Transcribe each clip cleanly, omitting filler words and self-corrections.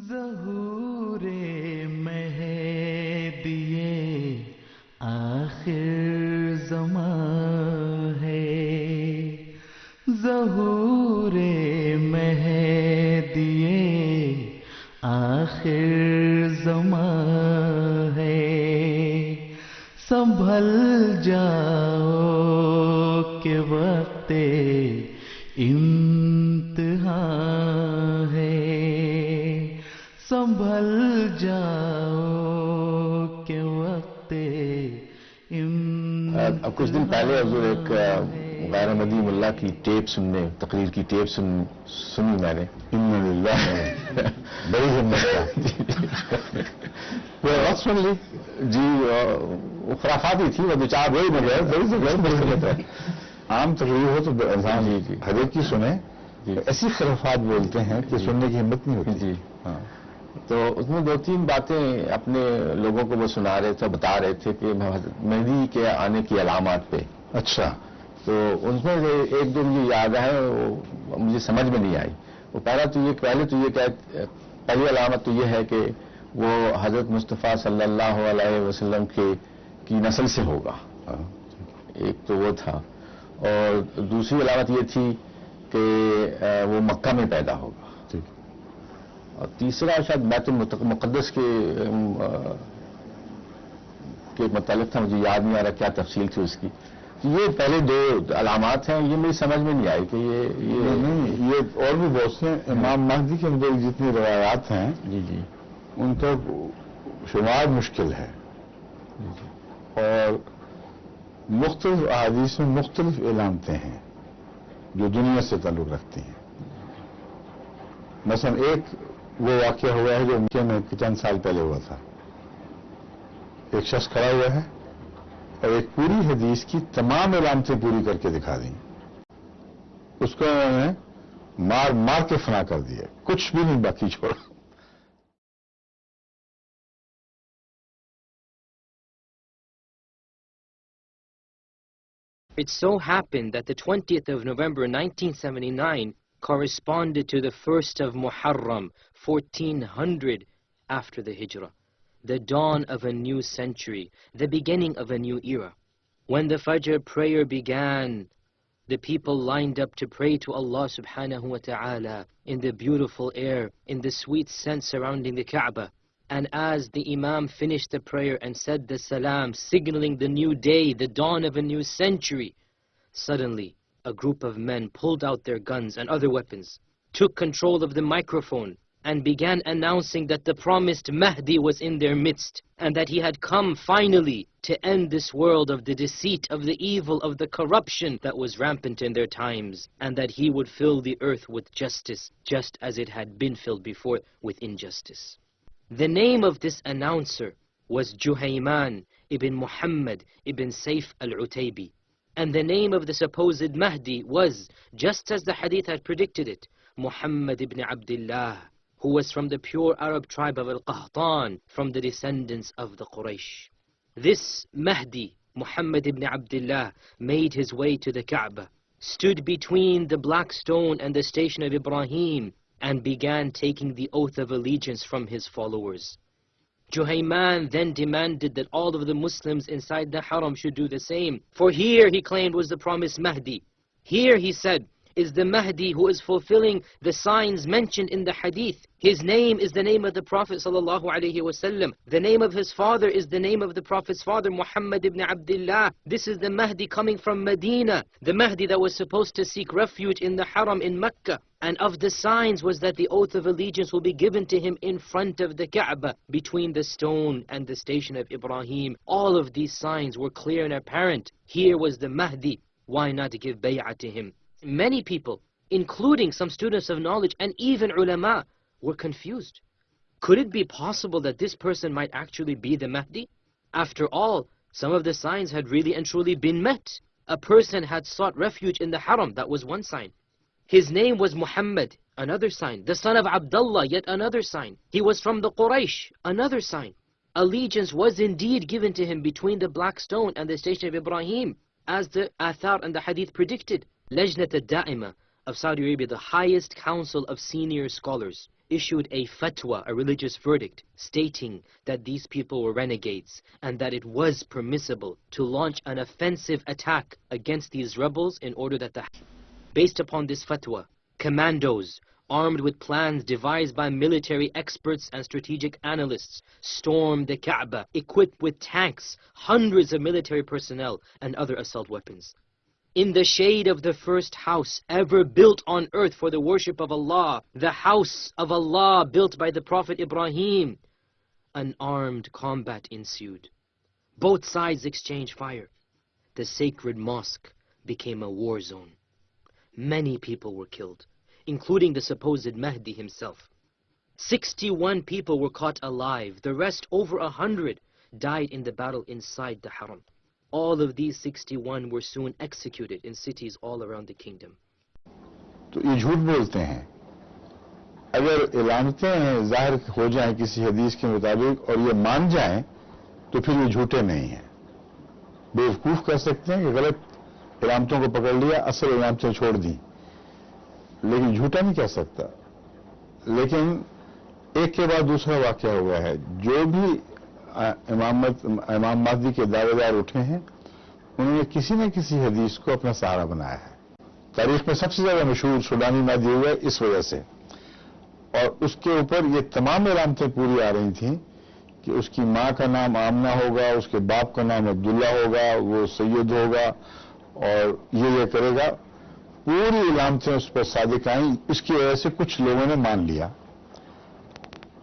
ظہور مہدی آخر زمان ہے، ظہور مہدی آخر زمان ہے، سنبھل جاؤ کہ وقت امتحان ہے، سنبھل جاؤ کہ وقت امتحان۔ اب کچھ دن پہلے حضور ایک غیر احمدی ملا کی ٹیپ سننے، تقریر کی ٹیپ سنی میں نے، بڑی ہمت کا وہ وقت سن لی جی، وہ خرافاتی تھی، وہ دو چار وہی بڑی عام تقریر ہو تو انسان ہر ایک کی سنے، ایسی خرافات بولتے ہیں کہ سننے کی ہمت نہیں ہوتی جی ہاں۔ تو اس میں دو تین باتیں اپنے لوگوں کو وہ سنا رہے تھے، بتا رہے تھے کہ مہدی کے آنے کی علامات پہ۔ اچھا، تو اس میں ایک دو مجھے یاد ہے، وہ مجھے سمجھ میں نہیں آئی۔ وہ پہلے تو یہ کہ پہلی علامت تو یہ ہے کہ وہ حضرت مصطفیٰ صلی اللہ علیہ وسلم کی نسل سے ہوگا، ایک تو وہ تھا، اور دوسری علامت یہ تھی کہ وہ مکہ میں پیدا ہوگا، اور تیسرا شاید بیت المقدس کے متعلق تھا، مجھے یاد نہیں آ رہا کیا تفصیل تھی اس کی۔ یہ پہلے دو علامات ہیں، یہ میری سمجھ میں نہیں آئی کہ یہ اور بھی بہت سے امام مہدی کے متعلق جتنی روایات ہیں جی ان کا شمار مشکل ہے، اور مختلف احادیث میں مختلف علامتیں ہیں جو دنیا سے تعلق رکھتی ہیں۔ مثلا ایک وہ واقعہ ہوا ہے جو مکے میں چند سال پہلے ہوا تھا، ایک شخص کھڑا ہوا ہے اور ایک پوری حدیث کی تمام علامتیں پوری کر کے دکھا دیں، اس کو انہوں نے مار کے فنا کر دیا، کچھ بھی نہیں باقی چھوڑا۔ It so happened that the 20th of November 1979 corresponded to the 1st of Muharram 1400 after the Hijrah, the dawn of a new century, the beginning of a new era. When the Fajr prayer began, the people lined up to pray to Allah subhanahu wa ta'ala in the beautiful air, in the sweet scent surrounding the Kaaba. And as the Imam finished the prayer and said the salam, signaling the new day, the dawn of a new century, suddenly a group of men pulled out their guns and other weapons, took control of the microphone, and began announcing that the promised Mahdi was in their midst, and that he had come finally to end this world of the deceit, of the evil, of the corruption that was rampant in their times, and that he would fill the earth with justice, just as it had been filled before with injustice. The name of this announcer was Juhayman ibn Muhammad ibn Sayf al-Utaybi. And the name of the supposed Mahdi was, just as the hadith had predicted it, Muhammad ibn Abdullah, who was from the pure Arab tribe of Al-Qahtan, from the descendants of the Quraysh. This Mahdi, Muhammad ibn Abdullah, made his way to the Kaaba, stood between the black stone and the station of Ibrahim, and began taking the oath of allegiance from his followers. Juhayman then demanded that all of the Muslims inside the Haram should do the same. For here, he claimed, was the promised Mahdi. Here, he said, is the Mahdi who is fulfilling the signs mentioned in the hadith. His name is the name of the Prophet sallallahu alaihi wasallam. The name of his father is the name of the Prophet's father, Muhammad ibn Abdullah. This is the Mahdi coming from Medina, the Mahdi that was supposed to seek refuge in the Haram in Mecca. And of the signs was that the oath of allegiance will be given to him in front of the Kaaba, between the stone and the station of Ibrahim. All of these signs were clear and apparent. Here was the Mahdi. Why not give bay'ah to him? Many people, including some students of knowledge and even ulama, were confused. Could it be possible that this person might actually be the Mahdi? After all, some of the signs had really and truly been met. A person had sought refuge in the Haram, that was one sign. His name was Muhammad, another sign. The son of Abdullah, yet another sign. He was from the Quraysh, another sign. Allegiance was indeed given to him between the black stone and the station of Ibrahim, as the Athar and the Hadith predicted. Lajnat al-Da'ima of Saudi Arabia, the highest council of senior scholars, issued a fatwa, a religious verdict, stating that these people were renegades and that it was permissible to launch an offensive attack against these rebels in order that based upon this fatwa, commandos armed with plans devised by military experts and strategic analysts stormed the Kaaba, equipped with tanks, hundreds of military personnel, and other assault weapons. In the shade of the first house ever built on earth for the worship of Allah, the house of Allah built by the Prophet Ibrahim, an armed combat ensued. Both sides exchanged fire. The sacred mosque became a war zone. Many people were killed, including the supposed Mehdi himself. 61 people were caught alive. The rest, over 100, died in the battle inside the Haram. All of these 61 were soon executed in cities all around the kingdom. تو یہ جھوٹ بولتے ہیں. اگر علامتیں ظاہر ہو جائیں کسی حدیث کے مطابق اور یہ مان جائیں تو پھر یہ جھوٹے نہیں ہیں. بیوقوف کر سکتے ہیں کہ غلط علامتوں کو پکڑ لیا, اصل علامتیں چھوڑ دیں, لیکن جھوٹا نہیں کہہ سکتا. لیکن ایک کے بعد دوسرا واقعہ ہوا ہے. جو بھی امام مہدی کے دعوے دار اٹھے ہیں انہوں نے کسی نہ کسی حدیث کو اپنا سہارا بنایا ہے. تاریخ میں سب سے زیادہ مشہور سوڈانی مہدی ہوا ہے اس وجہ سے, اور اس کے اوپر یہ تمام علامتیں پوری آ رہی تھیں کہ اس کی ماں کا نام آمنہ ہوگا, اس کے باپ کا نام عبداللہ ہوگا, وہ سید ہوگا اور یہ کرے گا. پوری علامتیں اس پر صادق آئیں. اس کی وجہ سے کچھ لوگوں نے مان لیا,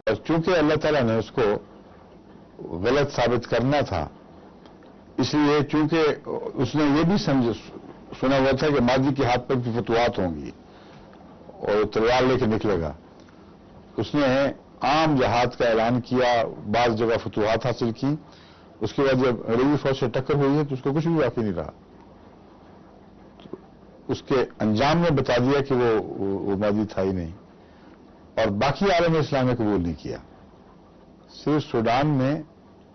اور چونکہ اللہ تعالیٰ نے اس کو غلط ثابت کرنا تھا, اس لیے چونکہ اس نے یہ بھی سنا ہوا تھا کہ مہدی کے ہاتھ پر بھی فتوحات ہوں گی اور تلوار لے کے نکلے گا, اس نے عام جہاد کا اعلان کیا, بعض جگہ فتوحات حاصل کی. اس کے بعد جب عربی فوج سے ٹکر ہوئی ہے تو اس کو کچھ بھی باقی نہیں رہا. اس کے انجام نے بتا دیا کہ وہ مہدی تھا ہی نہیں, اور باقی عالم اسلام نے قبول نہیں کیا. صرف سوڈان میں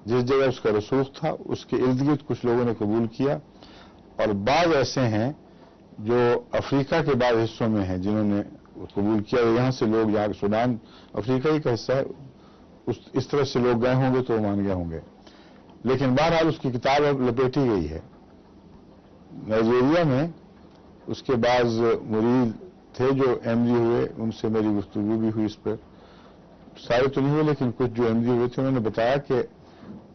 جس جگہ اس کا رسوخ تھا اس کے ارد گرد کچھ لوگوں نے قبول کیا, اور بعض ایسے ہیں جو افریقہ کے بعض حصوں میں ہیں جنہوں نے قبول کیا. یہاں سے لوگ, یہاں سوڈان افریقہ ہی کا حصہ ہے, اس طرح سے لوگ گئے ہوں گے تو وہ مان گئے ہوں گے. لیکن بہرحال اس کی کتاب اب لپیٹی گئی ہے. نائجیریا میں اس کے بعض مرید تھے جو احمدی ہوئے, ان سے میری گفتگو بھی ہوئی اس پر. سارے تو نہیں ہوئے لیکن کچھ جو احمدی ہوئے تھے انہوں نے بتایا کہ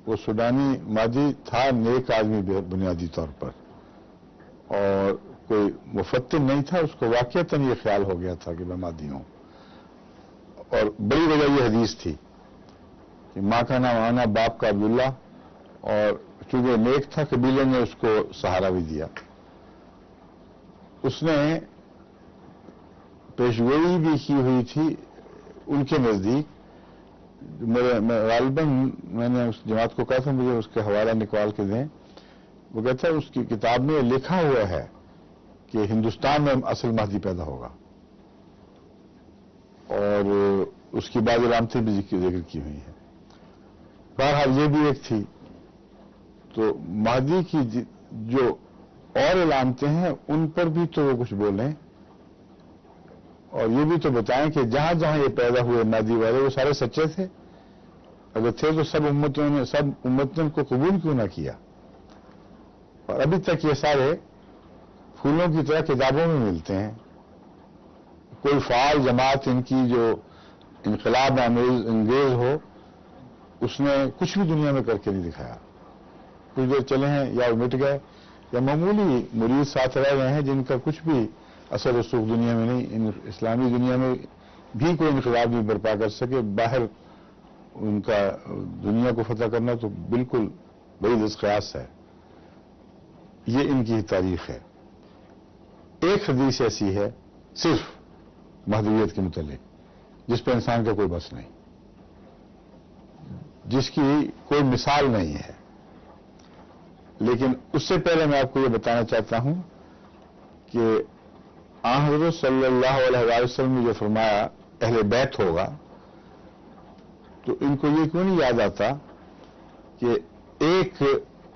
وہ سوڈانی مہدی تھا نیک آدمی بنیادی طور پر, اور کوئی مفتن نہیں تھا. اس کو واقعتاً یہ خیال ہو گیا تھا کہ میں مہدی ہوں, اور بڑی وجہ یہ حدیث تھی کہ ماں کا نام آنا, باپ کا عبداللہ, اور چونکہ نیک تھا قبیلے نے اس کو سہارا بھی دیا. اس نے پیشگوئی بھی کی ہوئی تھی ان کے نزدیک. غالباً میں نے اس جماعت کو کہا تھا مجھے اس کے حوالہ نکال کے دیں. وہ کہتا ہے اس کی کتاب میں لکھا ہوا ہے کہ ہندوستان میں اصل مہدی پیدا ہوگا, اور اس کی بعض علامتیں بھی ذکر کی ہوئی ہیں. بہرحال یہ بھی ایک تھی. تو مہدی کی جو اور علامتیں ہیں ان پر بھی تو وہ کچھ بولیں, اور یہ بھی تو بتائیں کہ جہاں جہاں یہ پیدا ہوئے مہدی والے وہ سارے سچے تھے. اگر تھے تو سب امتوں نے ان کو قبول کیوں نہ کیا. اور ابھی تک یہ سارے پھولوں کی طرح کتابوں میں ملتے ہیں. کوئی فعال جماعت ان کی جو انقلاب انگیز ہو, اس نے کچھ بھی دنیا میں کر کے نہیں دکھایا. کچھ دیر چلے ہیں یا مٹ گئے, یا معمولی مرید ساتھ رہ گئے ہیں جن کا کچھ بھی اثر رسوخ دنیا میں نہیں. اسلامی دنیا میں بھی کوئی انقلاب نہیں برپا کر سکے. باہر ان کا دنیا کو فتح کرنا تو بالکل بڑی دستخیاس ہے. یہ ان کی تاریخ ہے. ایک حدیث ایسی ہے صرف مہدویت کے متعلق جس پہ انسان کا کوئی بس نہیں, جس کی کوئی مثال نہیں ہے. لیکن اس سے پہلے میں آپ کو یہ بتانا چاہتا ہوں کہ حضرت صلی اللہ علیہ وسلم نے جو فرمایا اہل بیت ہوگا, تو ان کو یہ کیوں نہیں یاد آتا کہ ایک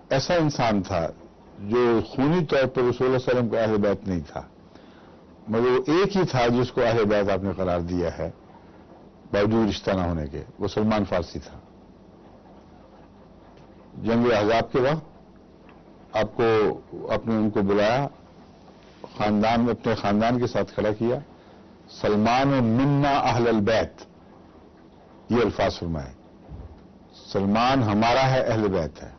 ایسا انسان تھا جو خونی طور پر رسول اللہ علیہ وسلم کا اہل بیت نہیں تھا, مگر وہ ایک ہی تھا جس کو اہل بیت آپ نے قرار دیا ہے, باوجود رشتہ نہ ہونے کے، وہ سلمان فارسی تھا۔ جنگ احزاب کے وقت آپ کو ان کو بلایا، خاندان میں اپنے خاندان کے ساتھ کھڑا کیا، سلمان منا اہل البیت، یہ الفاظ فرمائے، سلمان ہمارا ہے، اہل بیت ہے۔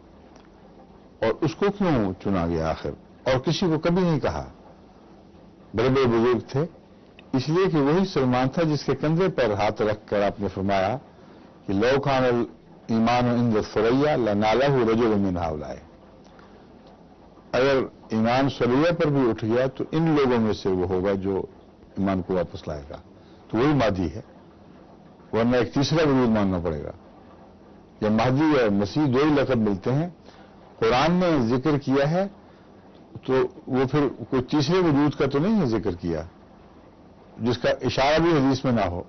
اور اس کو کیوں چنا گیا آخر؟ اور کسی کو کبھی نہیں کہا، بڑے بڑے بزرگ تھے، اس لیے کہ وہی سلمان تھا جس کے کندھے پر ہاتھ رکھ کر آپ نے فرمایا کہ لو کان الایمان عند الثریا لنالہ رجل من ہؤلاء، اگر ایمان ثریا پر بھی اٹھ گیا تو ان لوگوں میں سے وہ ہوگا جو ایمان کو واپس لائے گا، تو وہی مہدی ہے، ورنہ ایک تیسرا وجود ماننا پڑے گا۔ یا مہدی یا مسیح دو ہی لقب ملتے ہیں، قرآن نے ذکر کیا ہے تو وہ پھر کوئی تیسرے وجود کا تو نہیں ہے ذکر کیا جس کا اشارہ بھی حدیث میں نہ ہو۔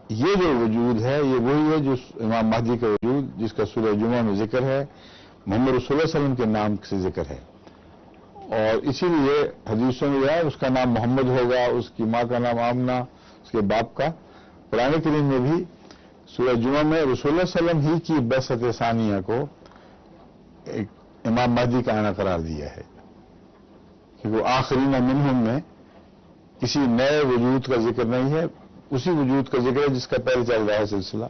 یہ جو وجود ہے یہ وہی ہے جو امام مہدی کا وجود، جس کا سورہ جمعہ میں ذکر ہے، محمد رسول اللہ علیہ وسلم کے نام سے ذکر ہے، اور اسی لیے حدیثوں میں ہے اس کا نام محمد ہوگا، اس کی ماں کا نام آمنہ، اس کے باپ کا۔ قرآن کریم میں بھی سورہ جمعہ میں رسول اللہ صلی اللہ علیہ وسلم ہی کی بعثت ثانیہ کو ایک امام مہدی کا آنا قرار دیا ہے، کہ وہ آخرین منہم میں کسی نئے وجود کا ذکر نہیں ہے، اسی وجود کا ذکر ہے جس کا پہلے چل رہا ہے سلسلہ،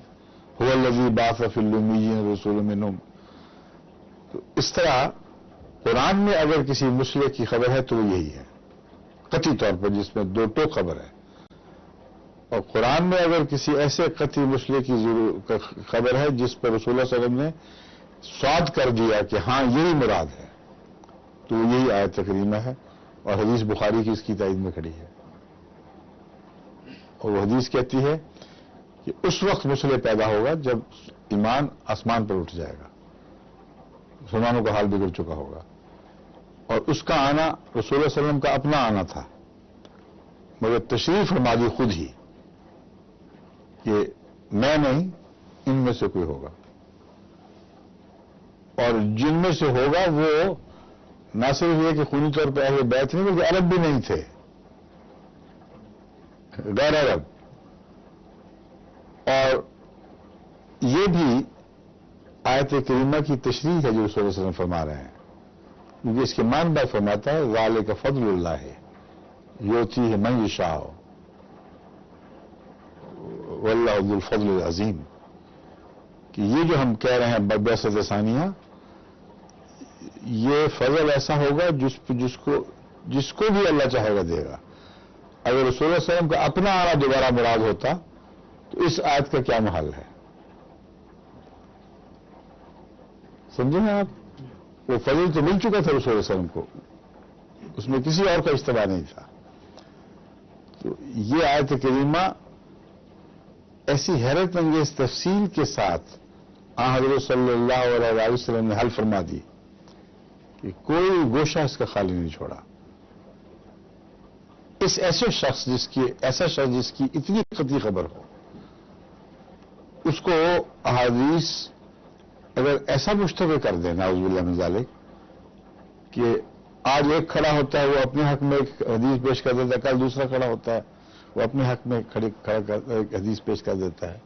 هو الذی بعث فی الامیین رسولا منہم۔ تو اس طرح قرآن میں اگر کسی مسئلے کی خبر ہے تو وہ یہی ہے قطعی طور پر، جس میں دو ٹوک خبر ہے، اور قرآن میں اگر کسی ایسے قطعی مسئلے کی خبر ہے جس پر رسول اللہ صلی اللہ علیہ وسلم نے صاد کر دیا کہ ہاں یہی مراد ہے، تو وہ یہی آیت کریمہ ہے، اور حدیث بخاری کی اس کی تائید میں کھڑی ہے۔ اور وہ حدیث کہتی ہے کہ اس وقت مسئلہ پیدا ہوگا جب ایمان آسمان پر اٹھ جائے گا، مسلمانوں کا حال بگڑ چکا ہوگا، اور اس کا آنا رسول اللہ صلی اللہ علیہ وسلم کا اپنا آنا تھا، مگر تشریف فرما دی خود ہی کہ میں نہیں، ان میں سے کوئی ہوگا، اور جن میں سے ہوگا وہ نہ صرف یہ کہ خونی طور پہ اہل بیت نہیں بلکہ عرب بھی نہیں تھے، غیر عرب۔ اور یہ بھی آیت کریمہ کی تشریح ہے جو رسول اللہ صلی اللہ علیہ وسلم فرما رہے ہیں، کیونکہ اس کے معنی بعد فرماتا ہے ذالک فضل اللہ یؤتیہ من یشاء واللہ ذو الفضل العظیم، کہ یہ جو ہم کہہ رہے ہیں بعثت ثانیہ، یہ فضل ایسا ہوگا جس کو بھی اللہ چاہے گا دے گا۔ اگر رسول اللہ صلی اللہ علیہ وسلم کا اپنا آنا دوبارہ مراد ہوتا تو اس آیت کا کیا محل ہے؟ سمجھے نا آپ؟ وہ فضل تو مل چکا تھا رسول اللہ علیہ وسلم کو، اس میں کسی اور کا اشتباہ نہیں تھا۔ تو یہ آیت کریمہ ایسی حیرت انگیز تفصیل کے ساتھ حضرت صلی اللہ علیہ وسلم نے حل فرما دی کہ کوئی گوشہ اس کا خالی نہیں چھوڑا۔ ایسا شخص جس کی اتنی قطعی خبر ہو، اس کو احادیث اگر ایسا مشتبہ کر دیں نعوذ باللہ من ذالک کہ آج ایک کھڑا ہوتا ہے وہ اپنے حق میں ایک حدیث پیش کر دیتا ہے، کل دوسرا کھڑا ہوتا ہے وہ اپنے حق میں ایک حدیث پیش کر دیتا ہے،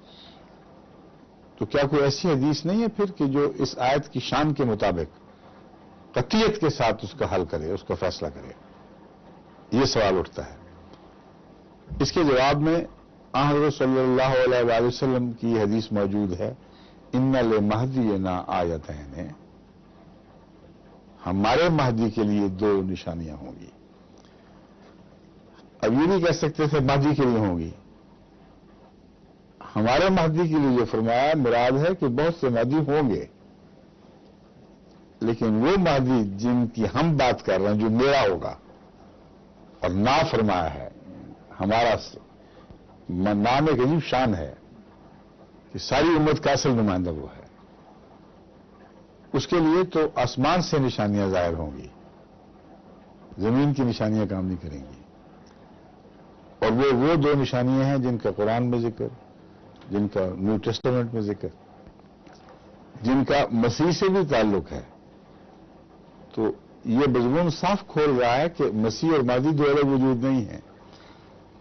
تو کیا کوئی ایسی حدیث نہیں ہے پھر کہ جو اس آیت کی شان کے مطابق قطعیت کے ساتھ اس کا حل کرے، اس کا فیصلہ کرے؟ یہ سوال اٹھتا ہے۔ اس کے جواب میں حضرت صلی اللہ علیہ وآلہ وسلم کی حدیث موجود ہے، ان لمہدینا آیتین، ہمارے مہدی کے لیے دو نشانیاں ہوں گی۔ اب یہ نہیں کہہ سکتے تھے مہدی کے لیے ہوں گی، ہمارے مہدی کے لیے جو فرمایا مراد ہے کہ بہت سے مہدی ہوں گے، لیکن وہ مہدی جن کی ہم بات کر رہے ہیں جو میرا ہوگا، اور نا فرمایا ہے ہمارا نام ایک عجیب شان ہے کہ ساری امت کا اصل نمائندہ وہ ہے، اس کے لیے تو آسمان سے نشانیاں ظاہر ہوں گی، زمین کی نشانیاں کام نہیں کریں گی، اور وہ دو نشانیاں ہیں جن کا قرآن میں ذکر، جن کا نیو ٹیسٹامنٹ میں ذکر، جن کا مسیح سے بھی تعلق ہے۔ تو یہ مضمون صاف کھول رہا ہے کہ مسیح اور مہدی دو الگ وجود نہیں ہیں،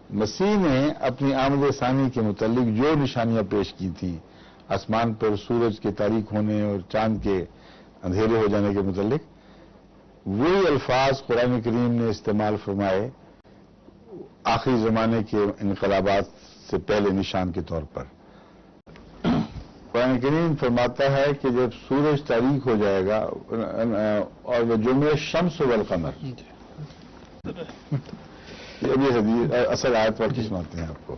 مسیح نے اپنی آمد ثانی کے متعلق جو نشانیاں پیش کی تھیں آسمان پر سورج کے تاریک ہونے اور چاند کے اندھیرے ہو جانے کے متعلق، وہی الفاظ قرآن کریم نے استعمال فرمائے آخری زمانے کے انقلابات سے پہلے نشان کے طور پر۔ قرآن کریم فرماتا ہے کہ جب سورج تاریک ہو جائے گا اور وہ جمعہ شمس والقمر، یہ بھی حدیث اصل آیت پڑھ کے سناتے ہیں آپ کو۔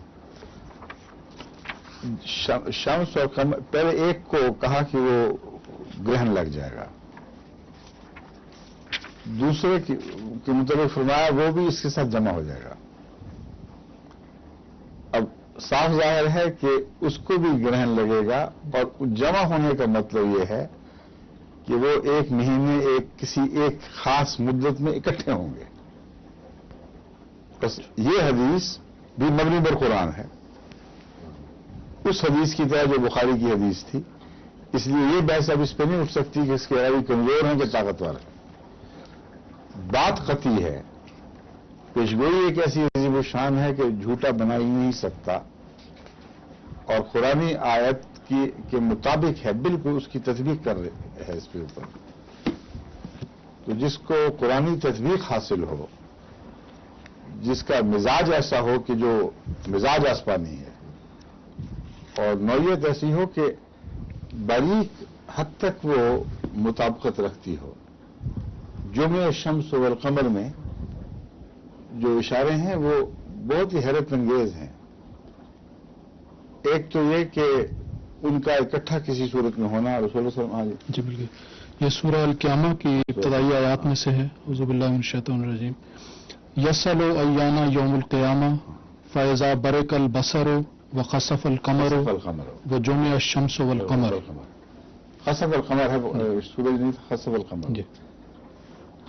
شمس اور قمر، پہلے ایک کو کہا کہ وہ گرہن لگ جائے گا، دوسرے کے متعلق فرمایا وہ بھی اس کے ساتھ جمع ہو جائے گا۔ اب صاف ظاہر ہے کہ اس کو بھی گرہن لگے گا، اور جمع ہونے کا مطلب یہ ہے کہ وہ ایک مہینے کسی ایک خاص مدت میں اکٹھے ہوں گے۔ بس یہ حدیث بھی مبنی بر قرآن ہے، اس حدیث کی طرح جو بخاری کی حدیث تھی، اس لیے یہ بحث اب اس پہ نہیں اٹھ سکتی کہ اس کے راوی کمزور ہیں کہ طاقتور ہیں۔ بات قطعی ہے، پیشگوئی ایک ایسی عظیم الشان ہے کہ جھوٹا بنا ہی نہیں سکتا، اور قرآنی آیت کے مطابق ہے، بالکل اس کی تطبیق کر رہے ہے اس کے اوپر۔ تو جس کو قرآنی تطبیق حاصل ہو، جس کا مزاج ایسا ہو کہ جو مزاج آسمانی ہے، اور نوعیت ایسی ہو کہ باریک حد تک وہ مطابقت رکھتی ہو۔ جمعہ شمس والقمر میں جو اشارے ہیں وہ بہت ہی حیرت انگیز ہیں۔ ایک تو یہ کہ ان کا اکٹھا کسی صورت میں ہونا، رسول اللہ صلی اللہ علیہ وسلم۔ جی بالکل، یہ سورہ القیامہ کی ابتدائی آیات میں سے ہے۔ اعوذ باللہ من الشیطان الرجیم۔ یسأل ایانا یوم القیامہ فاذا برق البصر وخسف القمر وجمع الشمس والقمر۔ خسف القمر ہے، سورج نہیں تھا، خسف القمر۔ جی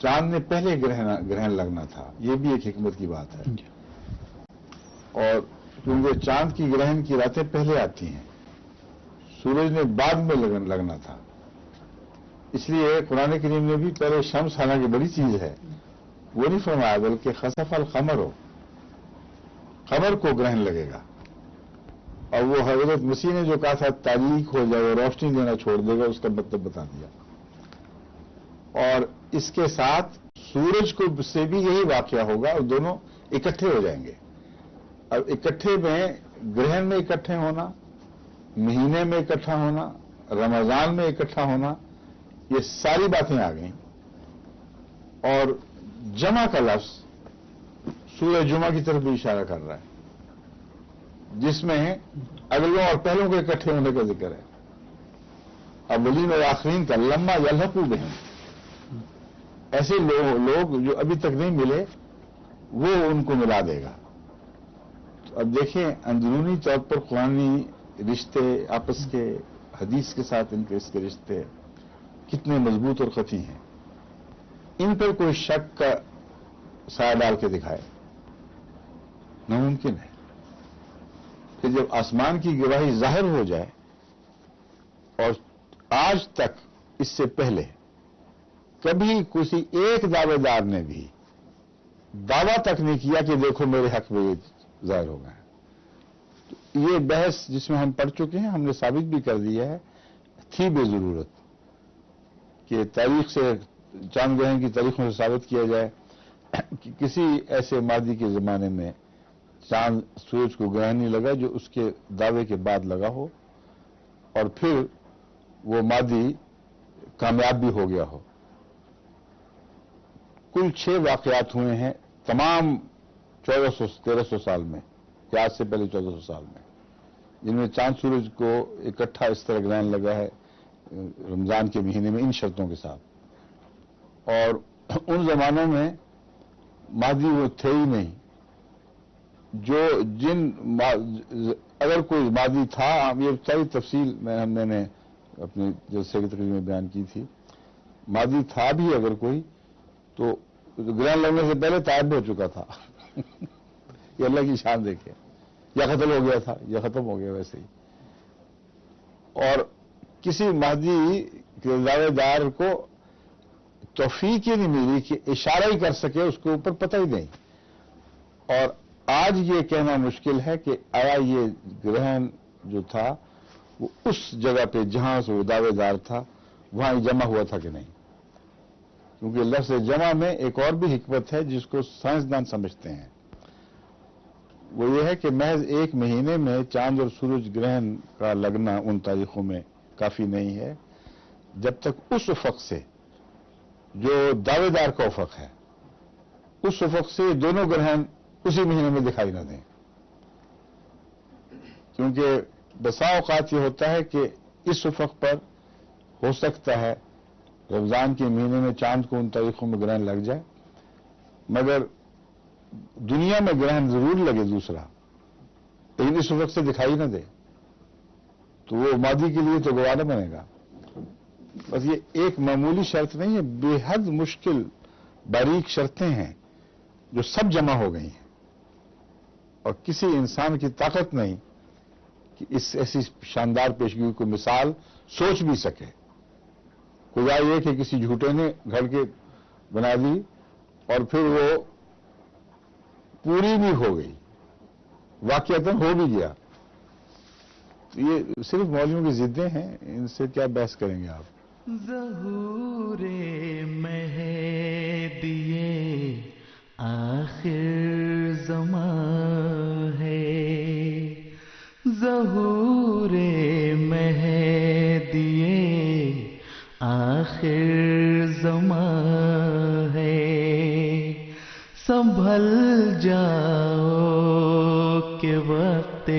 چاند نے پہلے گرہن لگنا تھا، یہ بھی ایک حکمت کی بات ہے۔ جی اور کیونکہ چاند کی گرہن کی راتیں پہلے آتی ہیں، سورج نے بعد میں لگنا تھا، اس لیے قرآن کریم نے بھی پہلے شمس، حالانکہ بڑی چیز ہے، وہ نہیں فرمایا، بلکہ خسف القمر ہو، قمر کو گرہن لگے گا۔ اور وہ حضرت مسیح نے جو کہا تھا تاریک ہو جائے، روشنی دینا چھوڑ دے گا، اس کا مطلب بتا دیا۔ اور اس کے ساتھ سورج کو سے بھی یہی واقعہ ہوگا، اور دونوں اکٹھے ہو جائیں گے۔ اب اکٹھے میں گرہن میں اکٹھے ہونا، مہینے میں اکٹھا ہونا، رمضان میں اکٹھا ہونا، یہ ساری باتیں آ گئیں۔ اور جمع کا لفظ سورہ جمعہ کی طرف بھی اشارہ کر رہا ہے، جس میں اگلوں اور پہلوں کے اکٹھے ہونے کا ذکر ہے۔ اولین اور آخرین کا لما یلحقوا بہم، ایسے لوگ جو ابھی تک نہیں ملے وہ ان کو ملا دے گا۔ تو اب دیکھیں اندرونی طور پر قرآنی رشتے آپس کے، حدیث کے ساتھ ان کے اس کے رشتے کتنے مضبوط اور قطعی ہیں۔ ان پر کوئی شک کا سایہ ڈال کے دکھائے ناممکن ہے کہ جب آسمان کی گواہی ظاہر ہو جائے، اور آج تک اس سے پہلے کبھی کسی ایک دعوے دار نے بھی دعویٰ تک نہیں کیا کہ دیکھو میرے حق میں یہ ظاہر ہو گئے ہیں۔ تو یہ بحث جس میں ہم پڑھ چکے ہیں، ہم نے ثابت بھی کر دیا ہے، تھی بے ضرورت کہ تاریخ سے، چاند گرہن کی تاریخوں سے ثابت کیا جائے کہ کسی ایسے مادی کے زمانے میں چاند سورج کو گرہن نہیں لگا جو اس کے دعوے کے بعد لگا ہو، اور پھر وہ مادی کامیاب بھی ہو گیا ہو۔ کل 6 واقعات ہوئے ہیں تمام 1300 سال میں، یا آج سے پہلے 1400 سال میں، جن میں چاند سورج کو اکٹھا اس طرح گرہن لگا ہے رمضان کے مہینے میں، ان شرطوں کے ساتھ۔ اور ان زمانوں میں مادی وہ تھے ہی نہیں، اگر کوئی مادی تھا، یہ ساری تفصیل میں نے اپنے جلسے کی تقریر میں بیان کی تھی، مادی تھا بھی اگر کوئی تو گرہن لگنے سے پہلے طائب ہو چکا تھا۔ یہ اللہ کی شان دیکھے، یا قتل ہو گیا تھا یا ختم ہو گیا ویسے ہی۔ اور کسی مہدی کے دعوے دار کو توفیق ہی نہیں ملی کہ اشارہ ہی کر سکے، اس کے اوپر پتہ ہی نہیں۔ اور آج یہ کہنا مشکل ہے کہ آیا یہ گرہن جو تھا وہ اس جگہ پہ جہاں سے وہ دعوے دار تھا وہاں یہ جمع ہوا تھا کہ نہیں، کیونکہ لفظ جمع میں ایک اور بھی حکمت ہے جس کو سائنسدان سمجھتے ہیں. وہ یہ ہے کہ محض ایک مہینے میں چاند اور سورج گرہن کا لگنا ان تاریخوں میں کافی نہیں ہے جب تک اس افق سے جو دعوے دار کا افق ہے اس افق سے دونوں گرہن اسی مہینے میں دکھائی نہ دیں. کیونکہ بسا اوقات یہ ہوتا ہے کہ اس افق پر ہو سکتا ہے رمضان کے مہینے میں چاند کو ان تاریخوں میں گرہن لگ جائے، مگر دنیا میں گرہن ضرور لگے دوسرا، لیکن اس افق سے دکھائی نہ دے، تو وہ مہدی کے لیے تو گواہ نہ بنے گا. بس یہ ایک معمولی شرط نہیں ہے، بے حد مشکل باریک شرطیں ہیں جو سب جمع ہو گئی ہیں، اور کسی انسان کی طاقت نہیں کہ اس ایسی شاندار پیشگی کو مثال سوچ بھی سکے. خدا یہ کہ کسی جھوٹے نے گھڑ کے بنا دی اور پھر وہ پوری بھی ہو گئی، واقعتاً ہو بھی گیا. یہ صرف مولویوں کی ضدیں ہیں، ان سے کیا بحث کریں گے آپ؟ ظہور مہدی آخر زمان ہے، ظہور مہدی آخر زمان ہے، سنبھل جاؤ کہ وقت